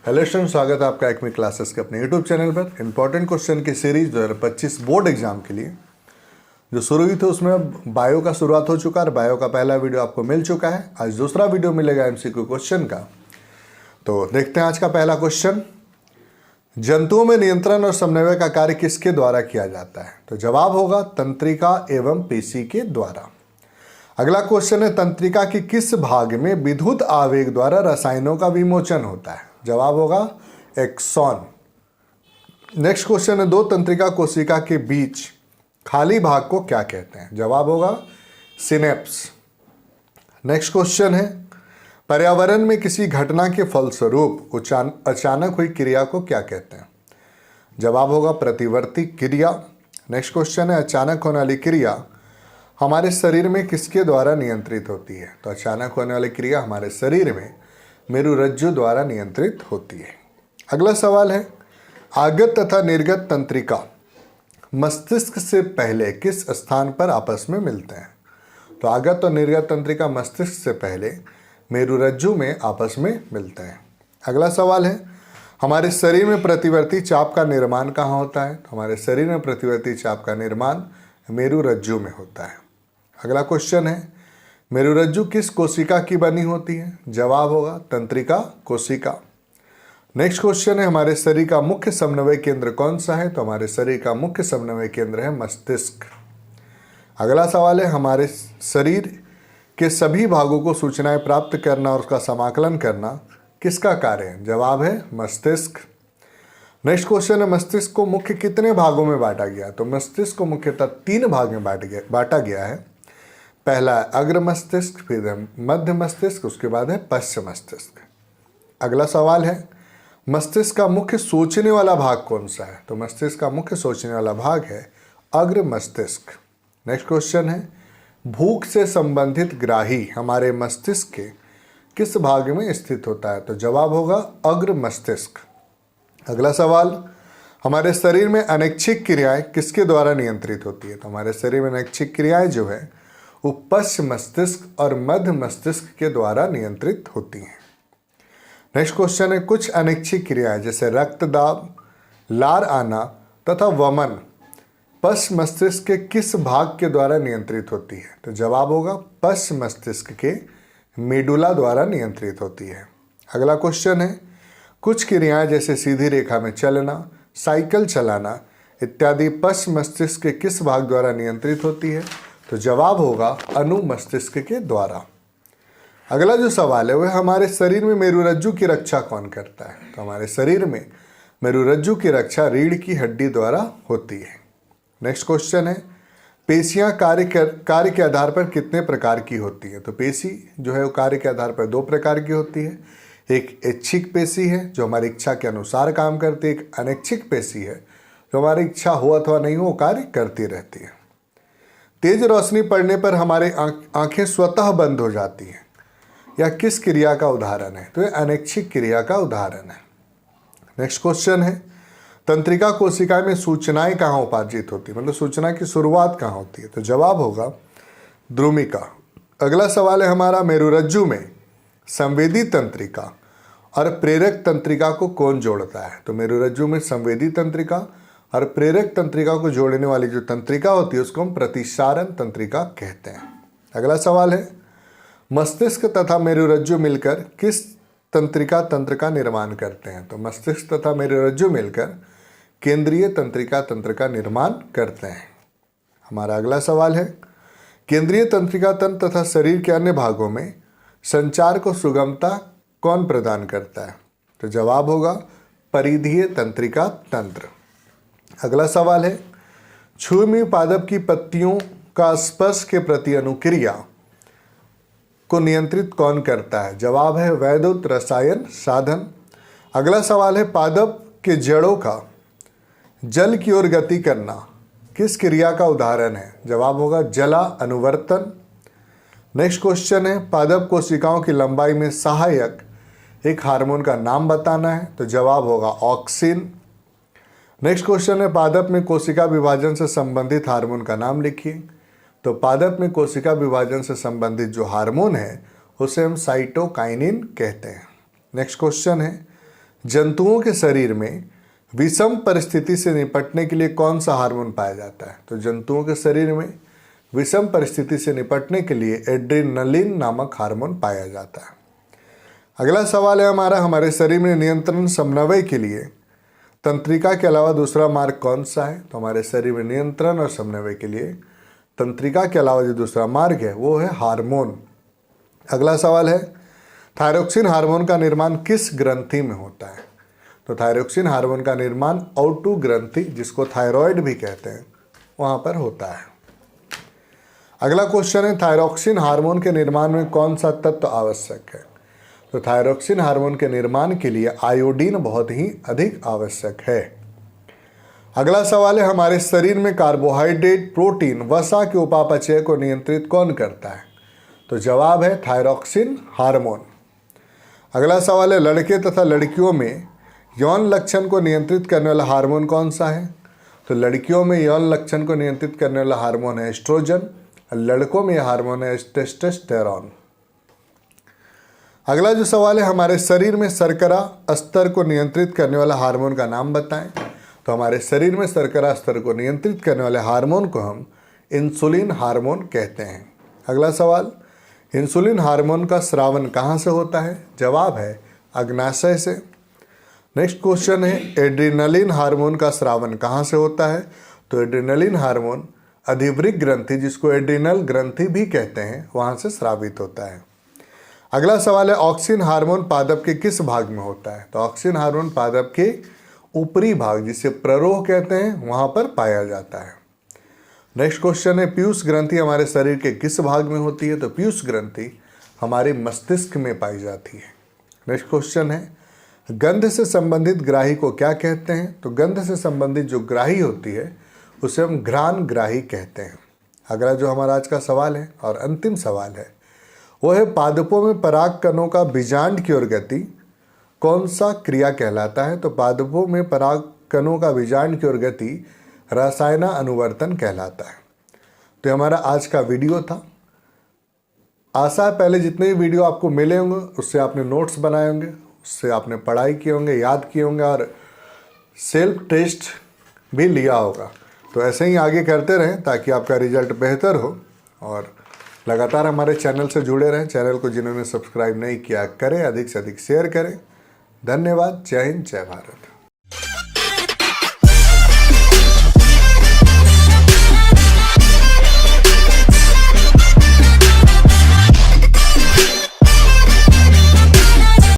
Hello student, स्वागत है आपका एकमी क्लासेस के अपने यूट्यूब चैनल पर। इंपॉर्टेंट क्वेश्चन की सीरीज 2025 बोर्ड एग्जाम के लिए जो शुरू हुई थी उसमें बायो का शुरुआत हो चुका है। बायो का पहला वीडियो आपको मिल चुका है। आज दूसरा वीडियो मिलेगा एमसीक्यू क्वेश्चन का। तो देखते हैं आज का पहला क्वेश्चन। जंतुओं में नियंत्रण और समन्वय का कार्य किसके द्वारा किया जाता है? तो जवाब होगा तंत्रिका एवं पेशी के द्वारा। अगला क्वेश्चन है, तंत्रिका के किस भाग में विद्युत आवेग द्वारा रसायनों का विमोचन होता है? जवाब होगा एक्सॉन। नेक्स्ट क्वेश्चन है, दो तंत्रिका कोशिका के बीच खाली भाग को क्या कहते हैं? जवाब होगा सिनेप्स। नेक्स्ट क्वेश्चन है, पर्यावरण में किसी घटना के फलस्वरूप अचानक हुई क्रिया को क्या कहते हैं? जवाब होगा प्रतिवर्ती क्रिया। नेक्स्ट क्वेश्चन है, अचानक होने वाली क्रिया हमारे शरीर में किसके द्वारा नियंत्रित होती है? तो अचानक होने वाली क्रिया हमारे शरीर में मेरुरज्जु द्वारा नियंत्रित होती है। अगला सवाल है, आगत तथा निर्गत तंत्रिका मस्तिष्क से पहले किस स्थान पर आपस में मिलते हैं? तो आगत और निर्गत तंत्रिका मस्तिष्क से पहले मेरुरज्जु में आपस में मिलते हैं। अगला सवाल है, हमारे शरीर में प्रतिवर्ती चाप का निर्माण कहाँ होता है? तो हमारे शरीर में प्रतिवर्ती चाप का निर्माण मेरुरज्जु में होता है। अगला क्वेश्चन है, मेरुरज्जु किस कोशिका की बनी होती है? जवाब होगा तंत्रिका कोशिका। नेक्स्ट क्वेश्चन है, हमारे शरीर का मुख्य समन्वय केंद्र कौन सा है? तो हमारे शरीर का मुख्य समन्वय केंद्र है मस्तिष्क। अगला सवाल है, हमारे शरीर के सभी भागों को सूचनाएं प्राप्त करना और उसका समाकलन करना किसका कार्य है? जवाब है मस्तिष्क। नेक्स्ट क्वेश्चन है, मस्तिष्क को मुख्य कितने भागों में बांटा गया? तो मस्तिष्क को मुख्यतः 3 भाग में बांटा गया है। पहला है अग्र मस्तिष्क, फिर है मध्य मस्तिष्क, उसके बाद है पश्च मस्तिष्क। अगला सवाल है, मस्तिष्क का मुख्य सोचने वाला भाग कौन सा है? तो मस्तिष्क का मुख्य सोचने वाला भाग है अग्र मस्तिष्क। नेक्स्ट क्वेश्चन है, भूख से संबंधित ग्राही हमारे मस्तिष्क के किस भाग में स्थित होता है? तो जवाब होगा अग्र मस्तिष्क। अगला सवाल, हमारे शरीर में अनैच्छिक क्रियाएं किसके द्वारा नियंत्रित होती है? तो हमारे शरीर में अनैच्छिक क्रियाएं जो है वो पश्च मस्तिष्क और मध्य मस्तिष्क के द्वारा नियंत्रित होती हैं। नेक्स्ट क्वेश्चन है, कुछ अनैच्छिक क्रियाएं जैसे रक्तदाब, लार आना तथा वमन पश्च मस्तिष्क के किस भाग के द्वारा नियंत्रित होती है? तो जवाब होगा पश्च मस्तिष्क के मेडुला द्वारा नियंत्रित होती है। अगला क्वेश्चन है, कुछ क्रियाएं जैसे सीधी रेखा में चलना, साइकिल चलाना इत्यादि पश्च मस्तिष्क के किस भाग द्वारा नियंत्रित होती है? तो जवाब होगा अनुमस्तिष्क के द्वारा। अगला जो सवाल है वह हमारे शरीर में मेरुरज्जु की रक्षा कौन करता है? तो हमारे शरीर में मेरुरज्जु की रक्षा रीढ़ की हड्डी द्वारा होती है। नेक्स्ट क्वेश्चन है, पेशियां कार्य के आधार पर कितने प्रकार की होती है? तो पेशी जो है वो कार्य के आधार पर 2 प्रकार की होती है। एक ऐच्छिक पेशी है जो हमारी इच्छा के अनुसार काम करती है, एक अनैच्छिक पेशी है जो हमारी इच्छा हो अथवा नहीं हो कार्य करती रहती है। तेज रोशनी पड़ने पर हमारे आंखें स्वतः बंद हो जाती हैं, यह किस क्रिया का उदाहरण है? तो यह अनैच्छिक क्रिया का उदाहरण है। नेक्स्ट क्वेश्चन है, तंत्रिका कोशिका में सूचनाएं कहाँ उपार्जित होती है? मतलब सूचना की शुरुआत कहाँ होती है? तो जवाब होगा द्रुमिका। अगला सवाल है हमारा, मेरुरज्जु में संवेदी तंत्रिका और प्रेरक तंत्रिका को कौन जोड़ता है? तो मेरुरज्जु में संवेदी तंत्रिका और प्रेरक तंत्रिका को जोड़ने वाली जो तंत्रिका होती है उसको हम प्रतिसारण तंत्रिका कहते हैं। अगला सवाल है, मस्तिष्क तथा मेरुरज्जु मिलकर किस तंत्रिका तंत्र का निर्माण करते हैं? तो मस्तिष्क तथा मेरुरज्जु मिलकर केंद्रीय तंत्रिका तंत्र का निर्माण करते हैं। हमारा अगला सवाल है, केंद्रीय तंत्रिका तंत्र तथा शरीर के अन्य भागों में संचार को सुगमता कौन प्रदान करता है? तो जवाब होगा परिधीय तंत्रिका तंत्र। अगला सवाल है, छूमी पादप की पत्तियों का स्पर्श के प्रति अनुक्रिया को नियंत्रित कौन करता है? जवाब है वैद्युत रसायन साधन। अगला सवाल है, पादप के जड़ों का जल की ओर गति करना किस क्रिया का उदाहरण है? जवाब होगा जला अनुवर्तन। नेक्स्ट क्वेश्चन है, पादप कोशिकाओं की लंबाई में सहायक एक हार्मोन का नाम बताना है। तो जवाब होगा ऑक्सिन। नेक्स्ट क्वेश्चन है, पादप में कोशिका विभाजन से संबंधित हार्मोन का नाम लिखिए। तो पादप में कोशिका विभाजन से संबंधित जो हार्मोन है उसे हम साइटोकाइनिन कहते हैं। नेक्स्ट क्वेश्चन है, जंतुओं के शरीर में विषम परिस्थिति से निपटने के लिए कौन सा हार्मोन पाया जाता है? तो जंतुओं के शरीर में विषम परिस्थिति से निपटने के लिए एड्रेनलिन नामक हार्मोन पाया जाता है। अगला सवाल है हमारे शरीर में नियंत्रण समन्वय के लिए तंत्रिका के अलावा दूसरा मार्ग कौन सा है? तो हमारे शरीर में नियंत्रण और समन्वय के लिए तंत्रिका के अलावा जो दूसरा मार्ग है वो है हार्मोन। अगला सवाल है थायरोक्सिन हार्मोन का निर्माण किस ग्रंथि में होता है? तो थायरोक्सिन हार्मोन का निर्माण O2 ग्रंथि, जिसको थायराइड भी कहते हैं, वहाँ पर होता है। अगला क्वेश्चन है थायरोक्सिन हार्मोन के निर्माण में कौन सा तत्व आवश्यक है? तो थायरोक्सिन हार्मोन के निर्माण के लिए आयोडीन बहुत ही अधिक आवश्यक है। अगला सवाल है हमारे शरीर में कार्बोहाइड्रेट, प्रोटीन, वसा के उपापचय को नियंत्रित कौन करता है? तो जवाब है थायरोक्सिन हार्मोन। अगला सवाल है लड़के तथा लड़कियों में यौन लक्षण को नियंत्रित करने वाला हार्मोन कौन सा है? तो लड़कियों में यौन लक्षण को नियंत्रित करने वाला हार्मोन है एस्ट्रोजन, लड़कों में यह हार्मोन है टेस्टोस्टेरोन। अगला जो सवाल है हमारे शरीर में शर्करा स्तर को नियंत्रित करने वाला हार्मोन का नाम बताएं। तो हमारे शरीर में शर्करा स्तर को नियंत्रित करने वाले हार्मोन को हम इंसुलिन हार्मोन कहते हैं। अगला सवाल इंसुलिन हार्मोन का स्रावन कहाँ से होता है? जवाब है अग्नाशय से। नेक्स्ट क्वेश्चन है एड्रेनलिन हार्मोन का स्रावन कहाँ से होता है? तो एड्रेनलिन हार्मोन अधिवृक्क ग्रंथि, जिसको एड्रिनल ग्रंथि भी कहते हैं, वहाँ से स्रावित होता है। अगला सवाल है ऑक्सिन हार्मोन पादप के किस भाग में होता है? तो ऑक्सिन हार्मोन पादप के ऊपरी भाग, जिसे प्ररोह कहते हैं, वहाँ पर पाया जाता है। नेक्स्ट क्वेश्चन है पीयूष ग्रंथि हमारे शरीर के किस भाग में होती है? तो पीयूष ग्रंथि हमारे मस्तिष्क में पाई जाती है। नेक्स्ट क्वेश्चन है गंध से संबंधित ग्राही को क्या कहते हैं? तो गंध से संबंधित जो ग्राही होती है उसे हम घ्राण ग्राही कहते हैं। अगला जो हमारा आज का सवाल है और अंतिम सवाल है वो है पादपों में पराग कणों का बीजांड की ओर गति कौन सा क्रिया कहलाता है? तो पादपों में पराग कणों का बीजांड की ओर गति रसायन अनुवर्तन कहलाता है। तो हमारा आज का वीडियो था। आशा है पहले जितने भी वीडियो आपको मिले होंगे उससे आपने नोट्स बनाए होंगे, उससे आपने पढ़ाई किए होंगे, याद किए होंगे और सेल्फ टेस्ट भी लिया होगा। तो ऐसे ही आगे करते रहें ताकि आपका रिजल्ट बेहतर हो और लगातार हमारे चैनल से जुड़े रहें। चैनल को जिन्होंने सब्सक्राइब नहीं किया करें, अधिक से अधिक शेयर करें। धन्यवाद। जय हिंद, जय भारत।